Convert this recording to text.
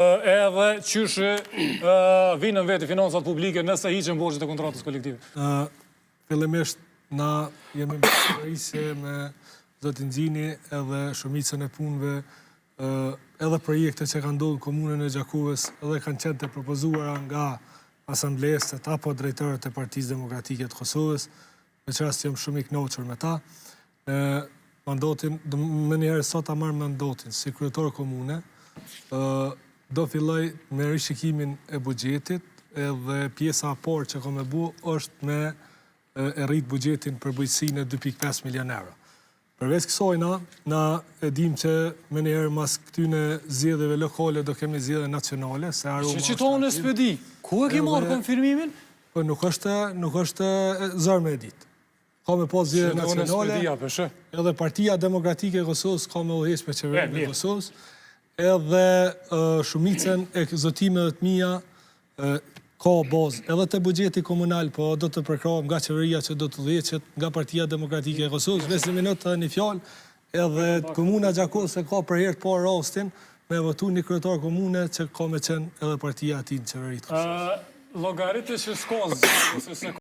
edhe qysh vinën vetë financat publike nëse hiqen borxhet e kontratës kolektive? Fillimisht, na jemi më me zotin Xhini edhe shumicën e punëve, edhe projekte që kanë ndodhur në komunën e Gjakovës, edhe kanë qenë të propozuara nga asamblesët apo drejtorët e Partisë Demokratike të Kosovës, me çast jam shumë i kënaqur me ta. Mandatin, më njëherë sot ta marr mandatin si kryetar komune, do filloj me rishikimin e buxhetit, edhe pjesa e parë që kam e bu është me e rrit buxhetin për bujqësinë e 2.5 milion euro. Përveç kësaj na e dim që më njëherë mas këtyne zgjedhjeve lokale do kemi zgjedhje nacionale, se Aroma. Që tonë s'pedi. Ku e ke marrë konfirmimin? Po nuk është zërë me ditë. Ka me pas zgjedhje nacionale. Edhe Partia Demokratike e Kosovës ka me udhëheq me qeverinë e Kosovës. Edhe shumicën e zotimeve të mia ka bazë edhe të buxheti komunal, po do të përkrahem nga qeveria që do të udhëheqet nga Partia Demokratike e Kosovës. Vetëm minutë një fjalë, edhe komuna Gjakovës e ka për herë të parë rastin me votu një kryetar komune që ka me qenë edhe partia e tij në qeveri të Kosovës. Llogaritë që s'ka